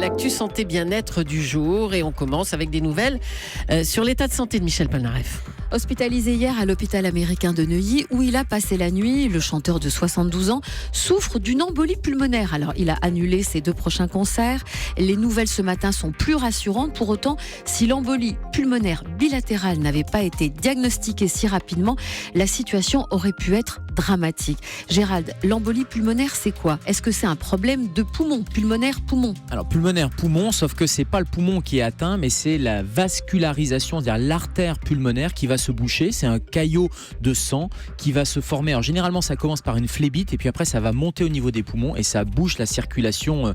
l'actu santé bien-être du jour et on commence avec des nouvelles sur l'état de santé de Michel Polnareff. Hospitalisé hier à l'hôpital américain de Neuilly où il a passé la nuit, le chanteur de 72 ans souffre d'une embolie pulmonaire. Alors il a annulé ses 2 prochains concerts. Les nouvelles ce matin sont plus rassurantes. Pour autant, si l'embolie pulmonaire bilatérale n'avait pas été diagnostiquée si rapidement, la situation aurait pu être dramatique. Gérald, l'embolie pulmonaire c'est quoi ? Est-ce que c'est un problème de poumon, pulmonaire-poumon ? Alors pulmonaire-poumon, sauf que c'est pas le poumon qui est atteint, mais c'est la vascularisation, c'est-à-dire l'artère pulmonaire qui va se boucher. C'est un caillot de sang qui va se former. Alors généralement ça commence par une phlébite et puis après ça va monter au niveau des poumons et ça bouche la circulation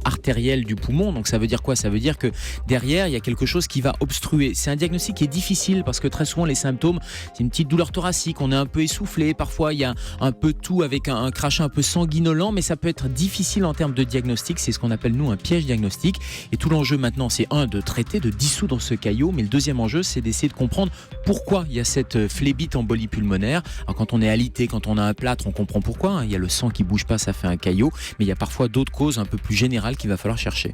artérielle du poumon. Donc ça veut dire quoi ? Ça veut dire que derrière il y a quelque chose qui va obstruer. C'est un diagnostic qui est difficile parce que très souvent les symptômes, c'est une petite douleur thoracique, on est un peu essoufflé, parfois il y a un peu tout avec un crachat un peu sanguinolent, mais ça peut être difficile en termes de diagnostic. C'est ce qu'on appelle nous un piège diagnostique. Et tout l'enjeu maintenant c'est de traiter, de dissoudre ce caillot, mais le deuxième enjeu c'est d'essayer de comprendre pourquoi il y a cette phlébite embolie pulmonaire. Alors quand on est alité, quand on a un plâtre, on comprend pourquoi. Il y a le sang qui bouge pas, ça fait un caillot, mais il y a parfois d'autres causes un peu plus générales qu'il va falloir chercher.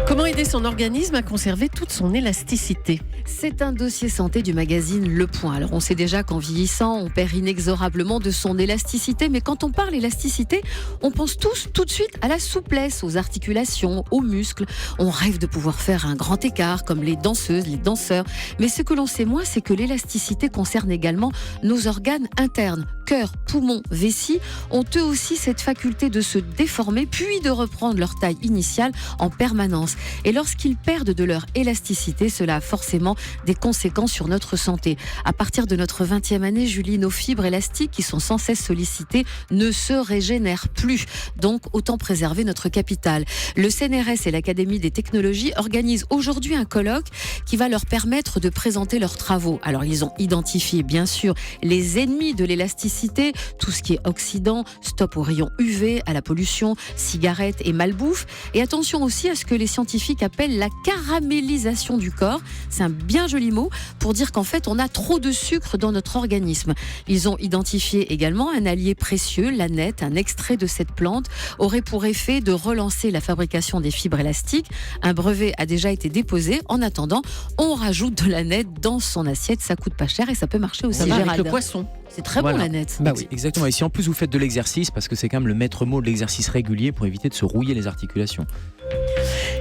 Comment aider son organisme à conserver toute son élasticité ? C'est un dossier santé du magazine Le Point. Alors on sait déjà qu'en vieillissant, on perd inexorablement de son élasticité, mais quand on parle élasticité, on pense tous tout de suite à la souplesse, aux articulations, aux muscles. On rêve de pouvoir faire un grand écart comme les danseuses, les danseurs. Mais ce que l'on sait moins, c'est que l'élasticité concerne également nos organes internes. Cœur, poumons, vessie ont eux aussi cette faculté de se déformer puis de reprendre leur taille initiale en permanence. Et lorsqu'ils perdent de leur élasticité, cela a forcément des conséquences sur notre santé. À partir de notre 20e année, Julie, nos fibres élastiques qui sont sans cesse sollicitées ne se régénèrent plus. Donc, autant préserver notre capital. Le CNRS et l'Académie des technologies organisent aujourd'hui un colloque qui va leur permettre de présenter leurs travaux. Alors, ils ont identifié, bien sûr, les ennemis de l'élasticité, tout ce qui est oxydant, stop aux rayons UV, à la pollution, cigarettes et malbouffe. Et attention aussi à ce que les scientifiques appellent la caramélisation du corps. C'est un bien joli mot pour dire qu'en fait, on a trop de sucre dans notre organisme. Ils ont identifié également un allié précieux, l'aneth. Un extrait de cette plante aurait pour effet de relancer la fabrication des fibres élastiques. Un brevet a déjà été déposé. En attendant, on rajoute de l'aneth dans son assiette. Ça coûte pas cher et ça peut marcher aussi, Gérald. Gérald. Avec le poisson. C'est très bon, l'aneth. Bah oui, exactement. Et si en plus vous faites de l'exercice, parce que c'est quand même le maître mot de l'exercice régulier pour éviter de se rouiller les articulations.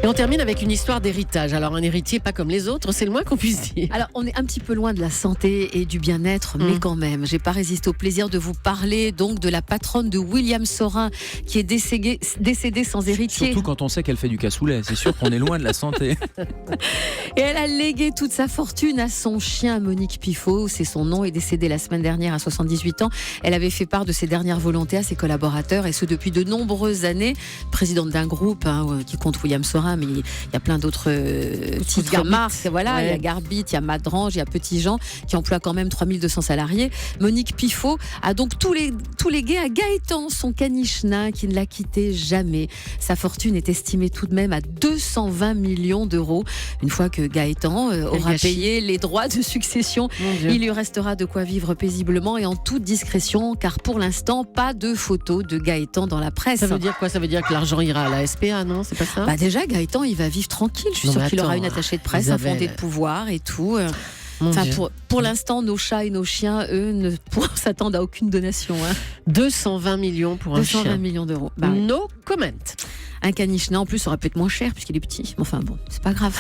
Et on termine avec une histoire d'héritage. Alors un héritier pas comme les autres, c'est le moins qu'on puisse dire. Alors, on est un petit peu loin de la santé et du bien-être, mais quand même, j'ai pas résisté au plaisir de vous parler donc de la patronne de William Sorin qui est décédée sans héritier. Surtout quand on sait qu'elle fait du cassoulet, c'est sûr qu'on est loin de la santé. Et elle a légué toute sa fortune à son chien Monique Pifot, c'est son nom, est décédée la semaine dernière à 78 ans. Elle avait fait part de ses dernières volontés à ses collaborateurs et ce depuis de nombreuses années. Présidente d'un groupe qui compte William Sorin, mais il y a plein d'autres titres, marques. Voilà, ouais. Il y a Garbit, il y a Madrange, il y a Petit Jean qui emploie quand même 3200 salariés. Monique Pifot a donc tous les gays à Gaëtan, son caniche nain qui ne l'a quitté jamais. Sa fortune est estimée tout de même à 220 millions d'euros. Une fois que Gaëtan aura payé les droits de succession, il lui restera de quoi vivre paisiblement et en toute discrétion, car pour l'instant, pas de photos de Gaëtan dans la presse. Ça veut dire quoi ? Ça veut dire que l'argent ira à la SPA, non ? C'est pas ça ? Bah déjà, Gaëtan, il va vivre tranquille. Je suis sûre qu'il aura une attachée de presse, Isabelle, un fondé de pouvoir et tout. Enfin, pour l'instant, nos chats et nos chiens, eux, ne pourront s'attendre à aucune donation. 220 millions pour un chien. 220 millions d'euros. Bah, no comment. Un caniche nain, en plus, aurait pu être moins cher puisqu'il est petit. Enfin bon, c'est pas grave.